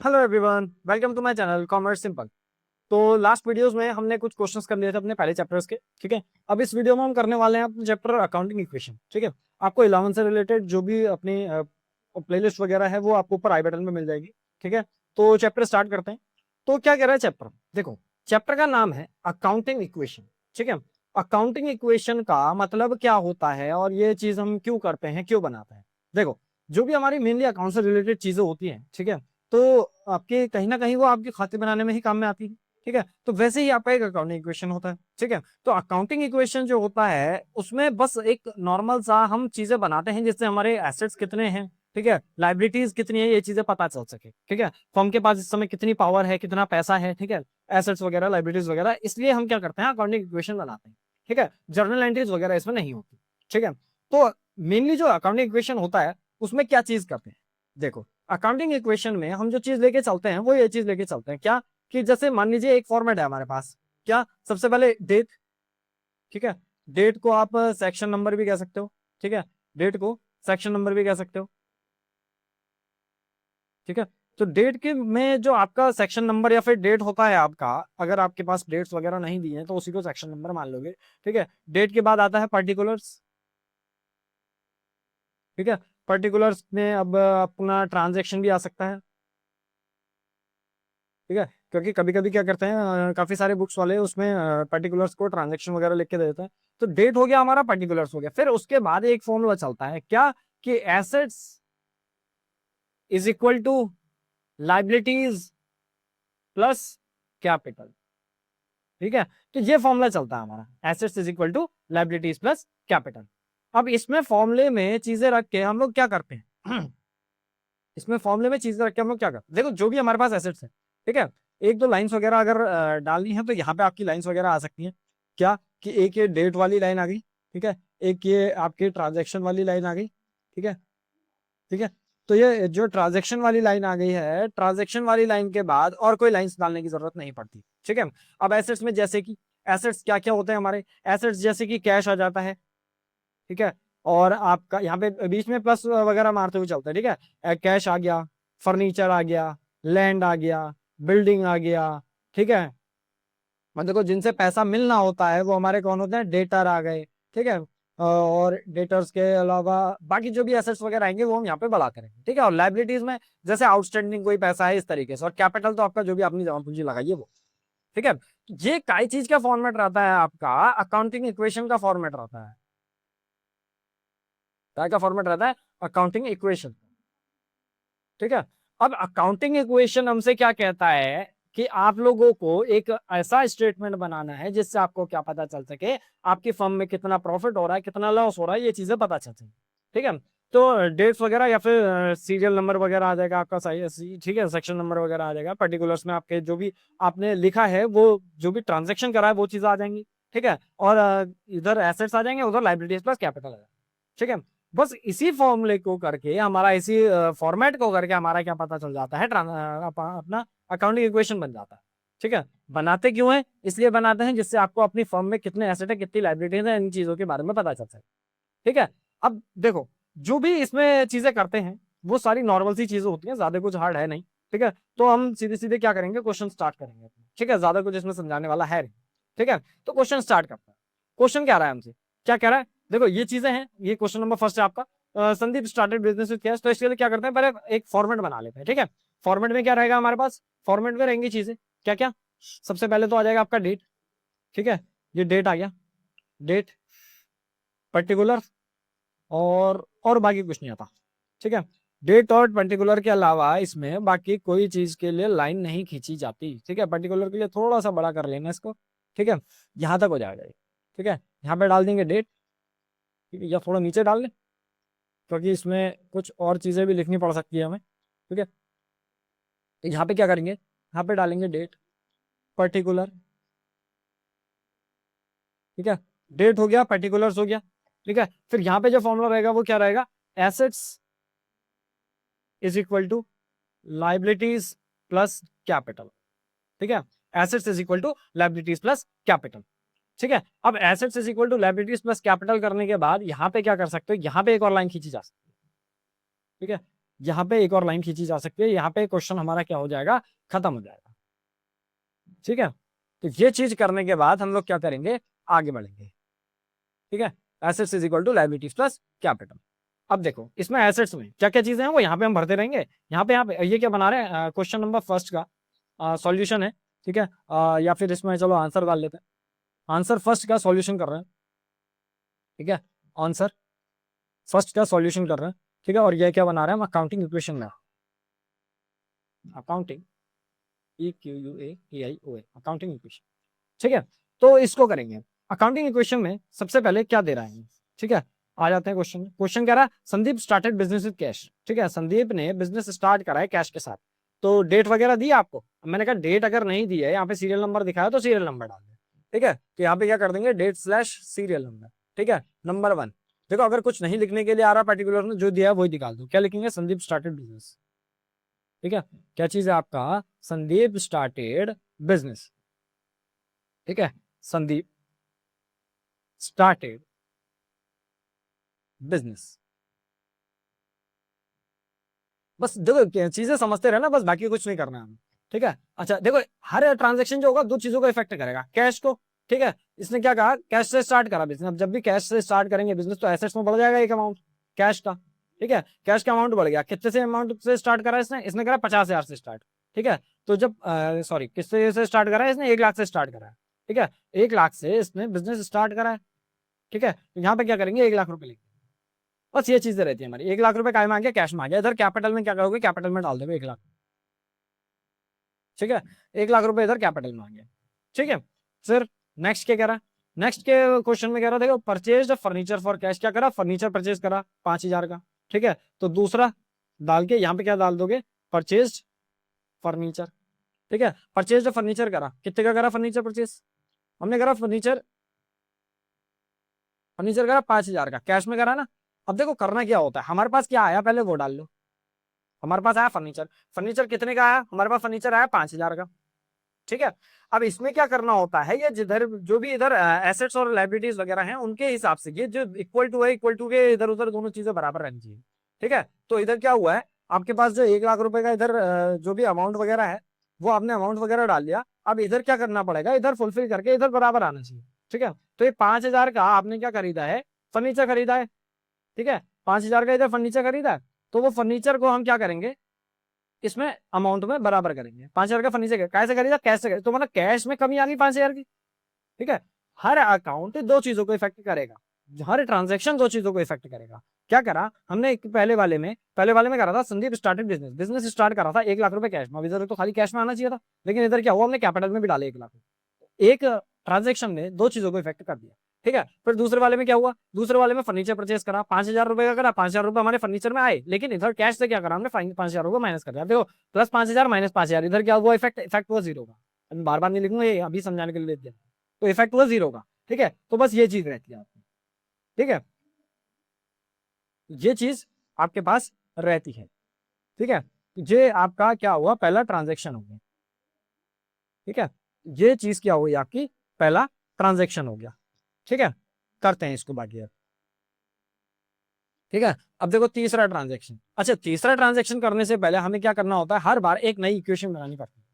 Hello everyone, welcome to my channel Commerce Simple. तो last videos में हमने कुछ क्वेश्चंस कर लिए थे अपने पहले चैप्टर्स के। ठीक है, अब इस वीडियो में हम करने वाले हैं अपने चैप्टर अकाउंटिंग इक्वेशन। ठीक है, आपको 11 से रिलेटेड जो भी अपनी प्लेलिस्ट वगैरह है वो आपको ऊपर आई बटन में मिल जाएगी। ठीक है, तो चैप्टर स्टार्ट करते हैं। तो क्या कह रहा है चैप्टर, देखो चैप्टर का नाम है अकाउंटिंग इक्वेशन। ठीक है, अकाउंटिंग इक्वेशन का मतलब क्या होता है और ये चीज हम क्यों करते हैं, क्यों बनाते हैं। देखो, जो भी हमारी मेनली अकाउंट से रिलेटेड चीजें होती हैं, ठीक है, तो आपके कहीं ना कहीं वो आपके खाते बनाने में ही काम में आती है। ठीक है, तो वैसे ही आपका एक अकाउंटिंग इक्वेशन होता है। ठीक है, तो अकाउंटिंग इक्वेशन जो होता है उसमें बस एक नॉर्मल सा हम चीजें बनाते हैं जिससे हमारे एसेट्स कितने हैं, ठीक है, लाइबिलिटीज कितनी है, ये चीजें पता चल सके। ठीक है, फर्म के पास इस समय कितनी पावर है, कितना पैसा है, ठीक है, एसेट्स वगैरह, लाइबिलिटीज वगैरह, इसलिए हम क्या करते हैं, अकाउंटिंग इक्वेशन बनाते हैं। ठीक है, जर्नल एंट्रीज वगैरह इसमें नहीं होती। ठीक है, तो मेनली जो अकाउंटिंग इक्वेशन होता है उसमें क्या चीज करते हैं, देखो अकाउंटिंग इक्वेशन में हम जो चीज लेके चलते हैं वो ये चीज लेके चलते हैं क्या, कि जैसे मान लीजिए एक फॉर्मेट है हमारे पास, क्या, सबसे पहले डेट। ठीक है, डेट को आप सेक्शन नंबर भी कह सकते हो। ठीक है, डेट को सेक्शन नंबर भी कह सकते हो। ठीक है, तो डेट के में जो आपका सेक्शन नंबर या फिर डेट होता है आपका, अगर आपके पास डेट्स वगैरह नहीं दिए हैं तो उसी को सेक्शन नंबर मान लोगे। ठीक है, डेट के बाद आता है पर्टिकुलर्स। ठीक है, पर्टिकुलर्स में अब अपना ट्रांजेक्शन भी आ सकता है। ठीक है, क्योंकि कभी कभी क्या करते हैं, काफी सारे बुक्स वाले उसमें पर्टिकुलर्स को ट्रांजेक्शन वगैरह लिख के दे देते हैं। तो डेट हो गया हमारा, पर्टिकुलर्स हो गया, फिर उसके बाद एक फॉर्मूला चलता है क्या, कि assets is equal to liabilities plus capital. ठीक है, तो ये फॉर्मूला चलता है हमारा, assets is equal to liabilities plus capital. अब इसमें फॉर्मूले में चीजें रख के हम लोग क्या करते हैं इसमें फॉर्मूले में चीजें रख के हम लोग क्या करते हैं, देखो जो भी हमारे पास एसेट्स है, ठीक है, एक दो लाइंस वगैरह अगर डालनी है तो यहाँ पे आपकी लाइंस वगैरह आ सकती हैं। क्या, कि एक ये डेट वाली लाइन आ गई, ठीक है, एक ये आपकी ट्रांजेक्शन वाली लाइन आ गई। ठीक है, ठीक है, तो ये जो ट्रांजेक्शन वाली लाइन आ गई है, ट्रांजेक्शन वाली लाइन के बाद और कोई लाइंस डालने की जरूरत नहीं पड़ती। ठीक है, अब एसेट्स में जैसे कि एसेट्स क्या क्या होते हैं हमारे, एसेट्स जैसे कि कैश आ जाता है। ठीक है, और आपका यहाँ पे बीच में प्लस वगैरह मारते हुए चलता है। ठीक है, कैश आ गया, फर्नीचर आ गया, लैंड आ गया, बिल्डिंग आ गया। ठीक है, मतलब देखो जिनसे पैसा मिलना होता है वो हमारे कौन होते हैं, डेटर आ गए। ठीक है, और डेटर्स के अलावा बाकी जो भी एसेट्स वगैरह आएंगे वो हम यहाँ पे बढ़ा करेंगे। ठीक है, और लाइबिलिटीज में जैसे आउटस्टैंडिंग कोई पैसा है इस तरीके से, और कैपिटल तो आपका जो भी अपनी जमा पूंजी लगाइए वो। ठीक है, ये कई चीज का फॉर्मेट रहता है आपका, अकाउंटिंग इक्वेशन का फॉर्मेट रहता है। क्या का फॉर्मेट रहता है, अकाउंटिंग इक्वेशन। ठीक है, अब अकाउंटिंग इक्वेशन हमसे क्या कहता है, कि आप लोगों को एक ऐसा स्टेटमेंट बनाना है जिससे आपको क्या पता चल सके, आपकी फर्म में कितना प्रॉफिट हो रहा है, कितना लॉस हो रहा है, ये चीजें पता चल सके। ठीक है, तो डेट्स वगैरह या फिर सीरियल नंबर वगैरह आ जाएगा आपका सही। ठीक है, सेक्शन नंबर वगैरह आ जाएगा, पर्टिकुलर्स में आपके जो भी आपने लिखा है वो, जो भी ट्रांजेक्शन करा है वो चीजें आ जाएंगी। ठीक है, और इधर एसेट्स आ जाएंगे, उधर लाइबिलिटीज प्लस कैपिटल आ जाएगा। ठीक है, बस इसी फॉर्मूले को करके हमारा, इसी फॉर्मेट को करके हमारा क्या पता चल जाता है, अपना अकाउंटिंग इक्वेशन बन जाता है। ठीक है, बनाते क्यों है, इसलिए बनाते हैं जिससे आपको अपनी फर्म में कितने एसेट है, कितनी लाइबिलिटीज है, इन चीजों के बारे में पता चल सके। ठीक है, अब देखो जो भी इसमें चीजें करते हैं वो सारी नॉर्मल सी चीजें होती हैं, ज्यादा कुछ हार्ड है नहीं। ठीक है, तो हम सीधे सीधे क्या करेंगे, क्वेश्चन स्टार्ट करेंगे। ठीक है, ज्यादा कुछ इसमें समझाने वाला है नहीं। ठीक है, तो क्वेश्चन स्टार्ट करते हैं। क्वेश्चन क्या रहा है हमसे, क्या कह रहा है, देखो ये चीजें हैं, ये क्वेश्चन नंबर फर्स्ट है आपका। Sandeep started business with cash, तो इसके लिए क्या करते हैं, पहले एक फॉर्मेट बना लेते हैं। ठीक है, फॉर्मेट में क्या रहेगा हमारे पास, फॉर्मेट में रहेंगी चीजें क्या क्या, सबसे पहले तो आ जाएगा आपका डेट। ठीक है, ये डेट आ गया, डेट, पर्टिकुलर, और बाकी कुछ नहीं आता। ठीक है, डेट और पर्टिकुलर के अलावा इसमें बाकी कोई चीज के लिए लाइन नहीं खींची जाती। ठीक है, पर्टिकुलर के लिए थोड़ा सा बड़ा कर लेना इसको। ठीक है, यहां तक हो जाएगा ये। ठीक है, यहाँ पे डाल देंगे डेट। ठीक है, या थोड़ा नीचे डाल लें, क्योंकि इसमें कुछ और चीजें भी लिखनी पड़ सकती है हमें। ठीक है, तो यहाँ पे क्या करेंगे, यहाँ पे डालेंगे डेट, पर्टिकुलर। ठीक है, डेट हो गया, पर्टिकुलर्स हो गया। ठीक है, फिर यहाँ पे जो फॉर्मूला रहेगा वो क्या रहेगा, assets is equal to liabilities plus capital. ठीक है, assets is equal to liabilities plus capital. ठीक है, अब assets is equal to liabilities plus capital करने के बाद यहाँ पे क्या कर सकते हो, यहाँ पे एक और लाइन खींची जा सकती है। ठीक है, यहाँ पे एक और लाइन खींची जा सकती है, यहाँ पे क्वेश्चन हमारा क्या हो जाएगा, खत्म हो जाएगा। ठीक है, तो ये चीज करने के बाद हम लोग क्या करेंगे, आगे बढ़ेंगे। ठीक है, assets is equal to liabilities plus capital. अब देखो इसमें एसेट्स में क्या क्या चीजें हैं वो यहाँ पे हम भरते रहेंगे। यहाँ पे ये क्या बना रहे हैं, क्वेश्चन नंबर फर्स्ट का सॉल्यूशन है। ठीक है, या फिर इसमें चलो आंसर डाल लेते हैं, आंसर फर्स्ट का सॉल्यूशन कर रहे हैं। ठीक है, आंसर फर्स्ट का सॉल्यूशन कर रहे हैं। ठीक है, और ये क्या बना रहे हैं, हम अकाउंटिंग इक्वेशन में, अकाउंटिंग EQUATION अकाउंटिंग इक्वेशन। ठीक है, तो इसको करेंगे। अकाउंटिंग इक्वेशन में सबसे पहले क्या दे रहा है, ठीक है, आ जाते हैं क्वेश्चन में। क्वेश्चन कह रहा है Sandeep started business with cash. ठीक है, संदीप ने बिजनेस स्टार्ट करा है कैश के साथ। तो डेट वगैरह दी आपको, मैंने कहा डेट अगर नहीं दी है, यहाँ पे सीरियल नंबर दिखाया तो सीरियल नंबर डाल दें। ठीक है, तो यहाँ पे क्या कर देंगे, डेट स्लैश सीरियल नंबर। ठीक है, नंबर 1। देखो अगर कुछ नहीं लिखने के लिए आ रहा पर्टिकुलर में, जो दिया है वही निकाल दो। क्या लिखेंगे, संदीप स्टार्टेड बिजनेस। ठीक है, क्या चीज है आपका, संदीप स्टार्टेड बिजनेस। ठीक है, संदीप स्टार्टेड बिजनेस। बस देखो चीजें समझते रहना, बस बाकी कुछ नहीं करना है हमें। ठीक है, अच्छा देखो हर ट्रांजेक्शन जो होगा दो चीजों को इफेक्ट करेगा, कैश को। ठीक है, इसने क्या कहा, कैश से स्टार्ट करा बिजनेस। अब जब भी कैश से स्टार्ट करेंगे बिजनेस तो एसेट्स में बढ़ जाएगा एक अमाउंट कैश का। ठीक है, कैश का अमाउंट बढ़ गया, कितने से अमाउंट से स्टार्ट करा इसने करा 50,000 से स्टार्ट। ठीक है, तो जब सॉरी किससे से स्टार्ट करा है इसने, 1 लाख से स्टार्ट करा है। ठीक है, 1 लाख से इसने बिजनेस स्टार्ट करा है। ठीक है, तो यहाँ पे क्या करेंगे, 1 लाख रुपए लिखेंगे। बस ये चीजें रहती है हमारी। 1 लाख रुपए काय में आ गया, कैश में आ गया। इधर कैपिटल में क्या करोगे, कैपिटल में डाल दोगे 1 लाख। ठीक है, 1 लाख रुपए इधर कैपिटल में आ गया। ठीक है, फिर नेक्स्ट क्या कह रहा, नेक्स्ट के क्वेश्चन में कह रहा देखो परचेज फर्नीचर फॉर कैश। क्या करा, फर्नीचर परचेज करा 5,000 का। ठीक है, तो दूसरा डाल के यहाँ पे क्या डाल दोगे, परचेज फर्नीचर। ठीक है, परचेज फर्नीचर करा, कितने का करा फर्नीचर परचेज, हमने करा फर्नीचर, फर्नीचर करा 5,000 का, कैश में करा ना। अब देखो करना क्या होता है, हमारे पास क्या आया पहले वो डाल लो। हमारे पास आया फर्नीचर, फर्नीचर कितने का आया, हमारे पास फर्नीचर आया 5,000 का। ठीक है, अब इसमें क्या करना होता है, ये जिधर जो भी इधर एसेट्स और लायबिलिटीज वगैरह हैं उनके हिसाब से ये जो इक्वल टू है, इक्वल टू के इधर उधर दोनों चीजें बराबर रहनी चाहिए। ठीक है, तो इधर क्या हुआ है, आपके पास जो 1 लाख रुपए का इधर जो भी अमाउंट वगैरह है वो आपने अमाउंट वगैरह डाल दिया। अब इधर क्या करना पड़ेगा, इधर फुलफिल करके इधर बराबर आना चाहिए। ठीक है, तो ये 5,000 का आपने क्या खरीदा है, फर्नीचर खरीदा है। ठीक है, 5,000 का इधर फर्नीचर खरीदा है, तो वो फर्नीचर को हम क्या करेंगे, इसमें अमाउंट में बराबर करेंगे। 5,000 का फर्नीचर कैसे खरीदा, कैश से खरीदा, तो मतलब कैश में कमी आ गई 5,000 की। ठीक है, हर अकाउंट दो चीजों को इफेक्ट करेगा, हर ट्रांजेक्शन दो चीजों को इफेक्ट करेगा। क्या करा हमने, पहले वाले में करा था Sandeep started business, business start करा था 1 लाख रुपए कैश में। इधर तो खाली कैश में आना चाहिए था, लेकिन इधर क्या हुआ, हमने कैपिटल में भी डाले 1 लाख। एक ट्रांजेक्शन ने दो चीजों को इफेक्ट कर दिया। ठीक है, फिर दूसरे वाले में क्या हुआ, दूसरे वाले में फर्नीचर परचेज करा 5,000 रुपए का करा, 5,000 रुपए हमारे फर्नीचर में आए, लेकिन इधर कैश से क्या करा हमने, 5,000 रुपए माइनस कर दिया। देखो प्लस 5,000 माइनस 5,000, इधर क्या हुआ, इफेक्ट हुआ 0 का। बार बार नहीं लिखूंगा, ये अभी समझाने के लिए लिख दिया, तो इफेक्ट हुआ 0 का। ठीक है, तो बस ये चीज रहती है आपकी। ठीक है, ये चीज आपके पास रहती है। ठीक है, ये आपका क्या हुआ, पहला ट्रांजेक्शन हो गया। ठीक है, ये चीज क्या हुई आपकी, पहला ट्रांजेक्शन हो गया। ठीक है, करते हैं इसको बाकी अब। ठीक है, अब देखो तीसरा ट्रांजेक्शन। अच्छा, तीसरा ट्रांजेक्शन करने से पहले हमें क्या करना होता है, हर बार एक नई इक्वेशन बनानी पड़ती है।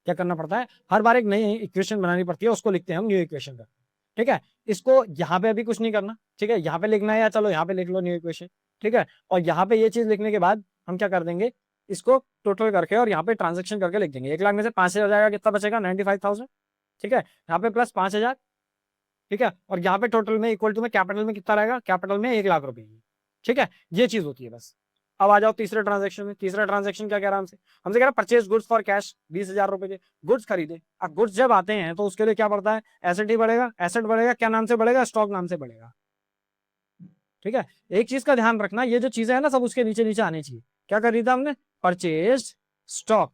क्या करना पड़ता है, हर बार एक नई इक्वेशन बनानी पड़ती है, उसको लिखते हैं हम न्यू इक्वेशन का। ठीक है, इसको यहाँ पे अभी कुछ नहीं करना। ठीक है, यहाँ पे लिखना है या चलो यहाँ पे लिख लो न्यू इक्वेशन। ठीक है, और यहाँ पे ये चीज लिखने के बाद हम क्या कर देंगे, इसको टोटल करके और यहाँ पे ट्रांजेक्शन करके लिख देंगे। 1 लाख में से 5,000 जाएगा, कितना बचेगा, 95,000। ठीक है, यहाँ पे प्लस 5,000। ठीक है, और यहाँ पे टोटल में इक्वल टू में कैपिटल में कितना रहेगा, कैपिटल में 1 लाख रुपए। ठीक है, ये चीज होती है बस। अब आ जाओ तीसरे ट्रांजेक्शन में। तीसरा ट्रांजेक्शन क्या कह रहा है हमसे कह रहा है परचेज गुड्स फॉर कैश, 20,000 रुपए के गुड्स खरीदे। अब गुड्स जब आते हैं तो उसके लिए क्या पड़ता है, एसेट ही बढ़ेगा। एसेट बढ़ेगा क्या नाम से बढ़ेगा, स्टॉक नाम से बढ़ेगा। ठीक है, एक चीज का ध्यान रखना, ये जो चीजें है ना सब उसके नीचे नीचे आनी चाहिए। क्या खरीदा हमने, परचेज स्टॉक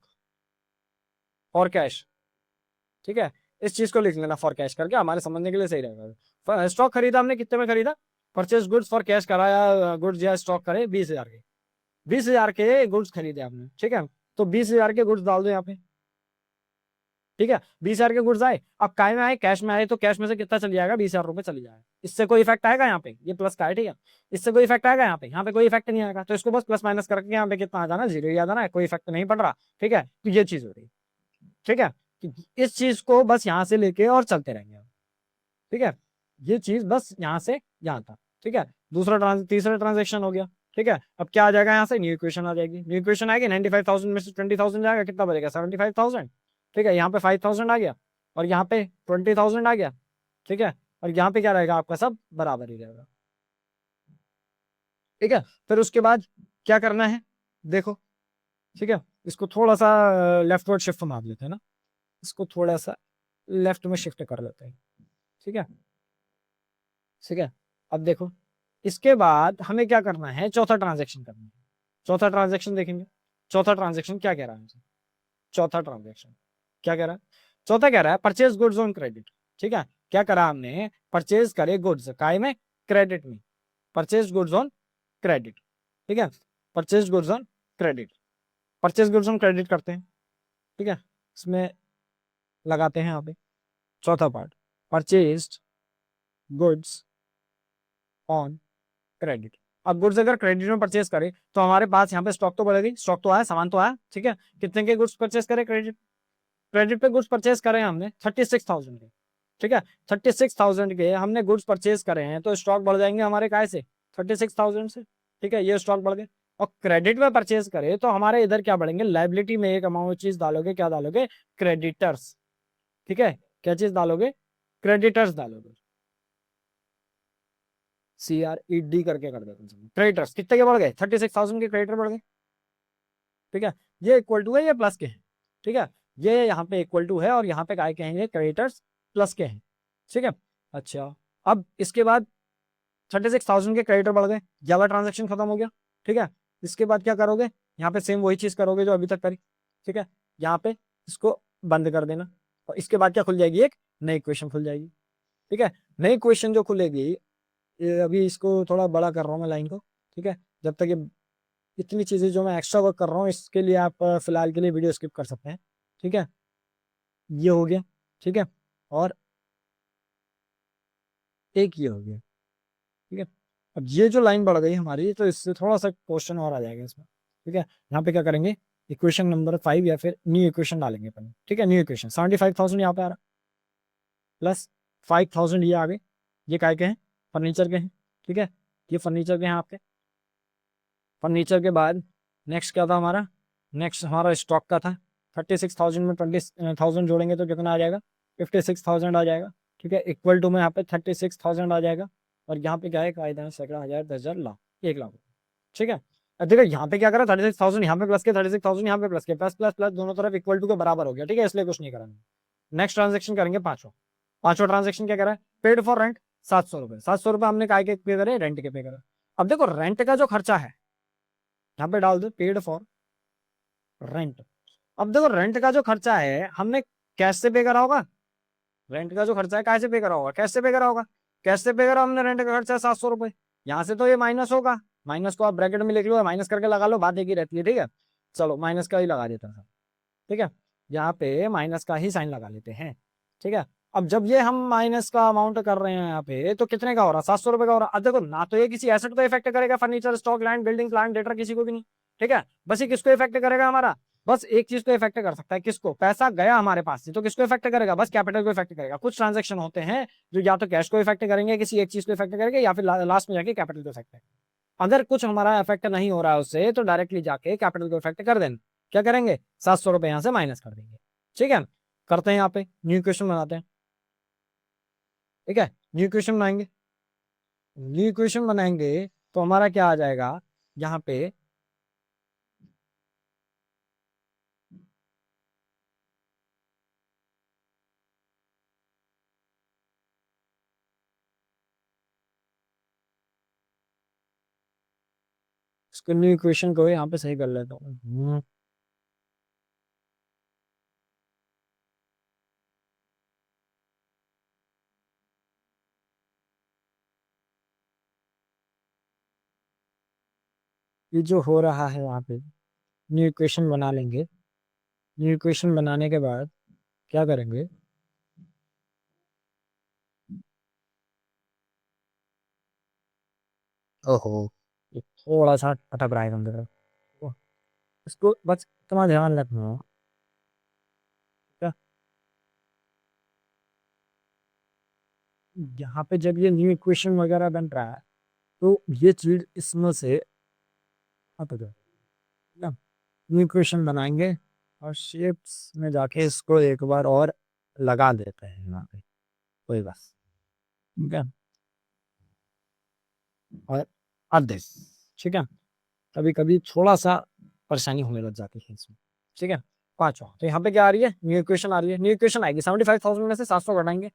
और कैश। ठीक है, इस चीज को लिख लेना फॉर कैश करके, हमारे समझने के लिए सही रहेगा। स्टॉक खरीदा हमने, कितने में खरीदा, परचेज गुड्स फॉर कैश कराया, गुड्स या स्टॉक करे 20,000 के, 20,000 के गुड्स खरीदे आपने। ठीक है, तो 20,000 के गुड्स डाल दो यहाँ पे। ठीक है, 20,000 के गुड्स आए, अब काय में आए, कैश में आए, तो कैश में से कितना चल जाएगा, 20,000 रुपए चली जाएगा। इससे कोई इफेक्ट आएगा यहाँ पे, ये प्लस का है, ठीक है, इससे कोई इफेक्ट आएगा यहाँ पे कोई इफेक्ट नहीं आएगा, तो इसको बस प्लस माइनस करके यहाँ पे कितना आ जाना, 0 याद आना है, कोई इफेक्ट नहीं पड़ रहा। ठीक है, तो ये चीज हो रही है। ठीक है, इस चीज को बस यहाँ से लेके और चलते रहेंगे। ठीक है, ये चीज बस यहाँ से यहाँ तक। ठीक है, तीसरा ट्रांजेक्शन हो गया। ठीक है, अब क्या आ जाएगा, यहाँ से न्यू इक्वेशन आ जाएगी, न्यू इक्वेशन आएगी, 95,000 में से 20,000 जाएगा, कितना बचेगा, 75,000। ठीक है, यहाँ पे 5,000 आ गया और यहाँ पे 20,000 आ गया। ठीक है, और यहाँ पे क्या रहेगा आपका, सब बराबर ही रहेगा। ठीक है, फिर उसके बाद क्या करना है, देखो। ठीक है, इसको थोड़ा सा लेफ्टवर्ड शिफ्ट मार लेते हैं ना, इसको थोड़ा सा लेफ्ट में शिफ्ट कर लेते हैं। ठीक है, ठीक है, अब देखो, इसके बाद हमें क्या करना है, चौथा ट्रांजेक्शन करना है। चौथा ट्रांजेक्शन देखेंगे, चौथा ट्रांजेक्शन क्या कह रहा है, चौथा ट्रांजेक्शन क्या कह रहा है, चौथा कह रहा है परचेज गुड्स ऑन क्रेडिट। ठीक है, क्या करा हमने, परचेज करे गुड्स काय में, क्रेडिट में, परचेज गुड्स ऑन क्रेडिट। ठीक है, purchase goods on credit, purchase goods on credit करते हैं। ठीक है, इसमें लगाते हैं यहाँ पे चौथा part, purchased goods on credit. अब गुड्स अगर क्रेडिट में परचेज करें तो हमारे पास यहाँ पे स्टॉक तो बढ़ेगी, स्टॉक तो आया, सामान तो आया। ठीक है, कितने के गुड्स परचेज करें, क्रेडिट क्रेडिट पे गुड्स परचेज करें हमने 36,000 के। ठीक है, 36,000 के हमने गुड्स परचेज करे हैं, तो स्टॉक बढ़ जाएंगे हमारे काय से, 36,000 से। ठीक है, ये स्टॉक बढ़ गए। और क्रेडिट में परचेज करे तो हमारे इधर क्या बढ़ेंगे, लाइबिलिटी में एक अमाउंट चीज डालोगे, क्या डालोगे, क्रेडिटर्स। ठीक है, क्या चीज डालोगे, क्रेडिटर्स डालोगे, CRED करके कर देते हैं। क्रेडिटर्स कितने के बढ़ गए, 36,000 के क्रेडिटर बढ़ गए। ठीक है, ये इक्वल टू है, ये प्लस के हैं। ठीक है, ये यहाँ पे इक्वल टू है और यहाँ पे काय कहेंगे, क्रेडिटर्स प्लस के हैं। ठीक है, अच्छा, अब इसके बाद 36,000 के क्रेडिटर बढ़ गए, ये वाला ट्रांजेक्शन खत्म हो गया। ठीक है, इसके बाद क्या करोगे, यहाँ पे सेम वही चीज करोगे जो अभी तक करी। ठीक है, यहाँ पे इसको बंद कर देना और इसके बाद क्या खुल जाएगी, एक नई इक्वेशन खुल जाएगी। ठीक है, नई इक्वेशन जो खुलेगी, ये अभी इसको थोड़ा बड़ा कर रहा हूँ मैं लाइन को। ठीक है, जब तक ये इतनी चीजें जो मैं एक्स्ट्रा वर्क कर रहा हूँ, इसके लिए आप फिलहाल के लिए वीडियो स्किप कर सकते हैं। ठीक है, ये हो गया। ठीक है, और एक ये हो गया। ठीक है, अब ये जो लाइन बढ़ गई हमारी, तो इससे थोड़ा सा क्वेश्चन और आ जाएगा इसमें। ठीक है, यहाँ पे क्या करेंगे, इक्वेशन नंबर 5 या फिर न्यू इक्वेशन डालेंगे अपन। ठीक है, न्यू इक्वेशन 75,000 यहाँ पे आ रहा, प्लस 5,000 ये आ गए, ये काय के हैं, फर्नीचर के हैं। ठीक है, ये फर्नीचर के हैं आपके। फर्नीचर के बाद नेक्स्ट क्या था हमारा, नेक्स्ट हमारा स्टॉक का था। 36,000 में 20,000 जोड़ेंगे तो कितना आ जाएगा, 56,000 आ जाएगा। ठीक है, इक्वल टू में यहाँ पे 36,000 आ जाएगा और यहाँ पे क्या है, कायदा सैकड़ा, हजार, 10,000, लाख, 1 लाख। ठीक है, अब देखो यहाँ पे क्या करा, 36,000 यहाँ पे प्लस के, 36,000 यहाँ पे प्लस के, प्लस प्लस प्लस दोनों तरफ इक्वल टू के बराबर हो गया। ठीक है, इसलिए कुछ नहीं करेंगे। नेक्स्ट ट्रांजेक्शन करेंगे पांचवा। पांचवा ट्रांजेक्शन क्या करा है, पेड फॉर रेंट 700 रुपए, 700 रुपए हमने काय के पे करे, रेंट के पे करे। अब देखो रेंट का जो खर्चा है, यहाँ पे डाल दो पेड फॉर रेंट। अब देखो रेंट का जो खर्चा है हमने कैश से पे करा होगा, रेंट का जो खर्चा है कैसे पे करा होगा, कैश से पे करा होगा, कैश से पे करा हमने, रेंट का खर्चा है 700 रुपए। यहाँ से तो ये माइनस होगा, माइनस को आप ब्रैकेट में लिख लो, माइनस करके लगा लो, बात एक ही रहती है। ठीक है, चलो माइनस का ही लगा देता था। ठीक है, यहाँ पे माइनस का ही साइन लगा लेते हैं। ठीक है, अब जब ये हम माइनस का अमाउंट कर रहे हैं यहाँ पे, तो कितने का हो रहा, 700 रुपए का हो रहा। अब देखो ना, तो ये किसी एसेट को इफेक्ट करेगा, furniture, stock, land, building, plant, data, किसी को भी नहीं। ठीक है, बस ये किसको इफेक्ट करेगा, हमारा बस एक चीज को इफेक्ट कर सकता है, किसको, पैसा गया हमारे पास से, तो किसको इफेक्ट करेगा, बस कैपिटल को इफेक्ट करेगा। कुछ ट्रांजेक्शन होते हैं जो या तो कैश को इफेक्ट करेंगे, किसी एक चीज को इफेक्ट करेंगे, या फिर लास्ट में जाके कैपिटल को इफेक्ट करेंगे। अगर कुछ हमारा इफेक्ट नहीं हो रहा है उससे, तो डायरेक्टली जाके कैपिटल को इफेक्ट कर देना। क्या करेंगे, 700 रुपए यहाँ से माइनस कर देंगे। ठीक है, करते हैं यहाँ पे न्यू इक्वेशन बनाते हैं। ठीक है, न्यू इक्वेशन बनाएंगे, न्यू इक्वेशन बनाएंगे तो हमारा क्या आ जाएगा, यहाँ पे इसको न्यू इक्वेशन को यहाँ पे सही कर लेता हूँ। ये जो हो रहा है यहाँ पे, न्यू इक्वेशन बना लेंगे। न्यू इक्वेशन बनाने के बाद क्या करेंगे, ओहो ये थोड़ा सा अटक रहा है अंदर, वो, इसको बस इतना ध्यान रखना। ठीक है, यहाँ पे जब ये न्यू इक्वेशन वगैरह बन रहा है तो ये चीज इसमें से हट गया ना, न्यू इक्वेशन बनाएंगे और शेप्स में जाके इसको एक बार और लगा देते हैं यहाँ पे, कोई बस। ठीक है, और अर्धे, ठीक है, कभी कभी थोड़ा सा परेशानी होने लग जाती है इसमें। ठीक है, पांचवा, तो यहाँ पे क्या आ रही है, न्यू इक्वेशन आ रही है, न्यू इक्वेशन आएगी 75,000 में से 700 घटाएंगे।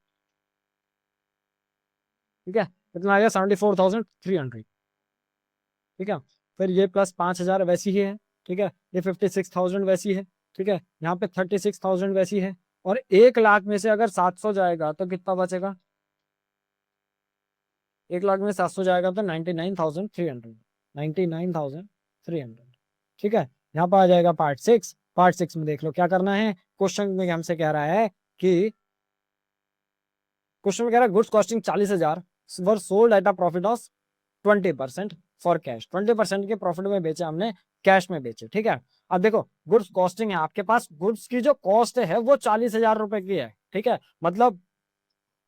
ठीक है, कितना आ गया 74,300। ठीक है, फिर ये प्लस 5,000 वैसी ही है। ठीक है, ये 56,000 वैसी है। ठीक है, यहाँ पे 36,000 वैसी है। और 1 लाख में से अगर 700 जाएगा तो कितना बचेगा, 1 लाख में 700 जाएगा तो 99,300, 99,300। ठीक है, यहाँ पर आ जाएगा पार्ट 6। पार्ट 6 में देख लो क्या करना है, क्वेश्चन में हमसे कह रहा है कि, क्वेश्चन में कह रहा है goods costing 40,000 were sold at a profit of 20% for cash. 20% के प्रॉफिट में बेचे हमने, कैश में बेचे। ठीक है, अब देखो गुड्स कॉस्टिंग है आपके पास, गुड्स की जो कॉस्ट है वो 40,000 रुपए की है। ठीक है, मतलब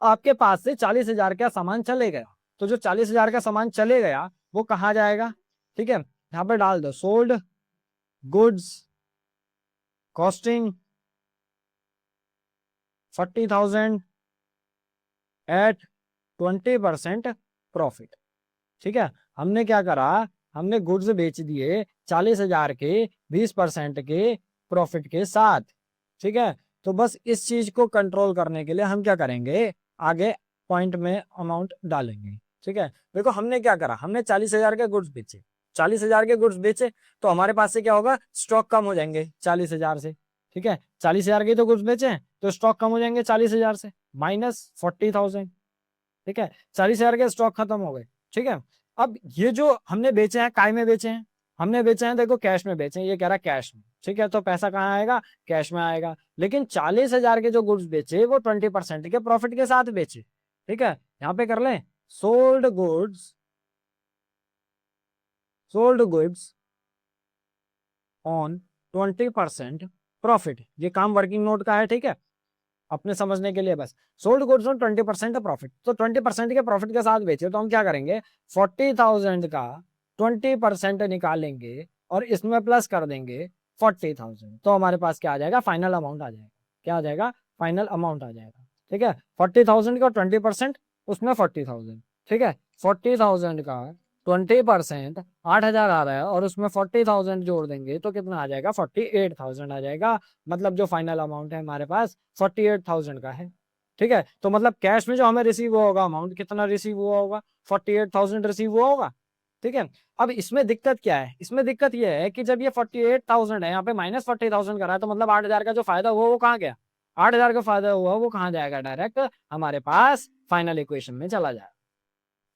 आपके पास से 40,000 का सामान चले गया, तो जो 40,000 का सामान चले गया वो कहाँ जाएगा। ठीक है, यहाँ पे डाल दो sold goods costing 40,000 at 20% profit. ठीक है, हमने क्या करा, हमने गुड्स बेच दिए 40,000 के 20% के प्रॉफिट के साथ। ठीक है, तो बस इस चीज को कंट्रोल करने के लिए हम क्या करेंगे, आगे पॉइंट में अमाउंट डालेंगे। ठीक है, देखो हमने क्या करा, हमने 40,000 के गुड्स बेचे, 40,000 के गुड्स बेचे तो हमारे पास से क्या होगा, स्टॉक कम हो जाएंगे 40,000 से। ठीक है, 40,000 के तो गुड्स बेचे तो स्टॉक कम हो जाएंगे 40,000 से, -40,000। ठीक है, 40,000 के स्टॉक खत्म हो गए। ठीक है, अब ये जो हमने बेचे हैं काय में बेचे हैं, हमने बेचे हैं देखो कैश में बेचे हैं, ये कह रहा है कैश में। ठीक है, तो पैसा कहाँ आएगा, कैश में आएगा। लेकिन 40,000 के जो गुड्स बेचे वो 20% के प्रॉफिट के साथ बेचे। ठीक है, यहाँ पे कर लें sold goods, sold goods on 20% profit, ये काम वर्किंग नोट का है। ठीक है, अपने समझने के लिए बस, सोल्ड गुड्स ऑन 20% प्रॉफिट, तो 20% के प्रॉफिट के साथ बेचे तो हम क्या करेंगे, 40,000 का 20% निकालेंगे और इसमें प्लस कर देंगे 40,000, तो हमारे पास क्या आ जाएगा, फाइनल अमाउंट आ जाएगा। क्या आ जाएगा, फाइनल अमाउंट आ जाएगा। ठीक है, 40,000 का 20%, उसमें 40,000। ठीक है, 40,000 का 20% 8,000 आ रहा है और उसमें 40,000 जोड़ देंगे तो कितना आ जाएगा, 48,000 आ जाएगा। मतलब जो फाइनल अमाउंट है हमारे पास 48,000 का है। ठीक है, तो मतलब कैश में जो हमें रिसीव हुआ होगा अमाउंट, कितना रिसीव हुआ होगा, 48,000 रिसीव हुआ होगा। ठीक है, अब इसमें दिक्कत क्या है, इसमें दिक्कत यह है कि जब ये 48,000 है यहाँ पे -40,000 का रहा है, तो मतलब 8,000 का जो फायदा हुआ वो कहाँ गया, 8,000 का फायदा हुआ वो कहाँ जाएगा, डायरेक्ट हमारे पास फाइनल इक्वेशन में चला जाएगा।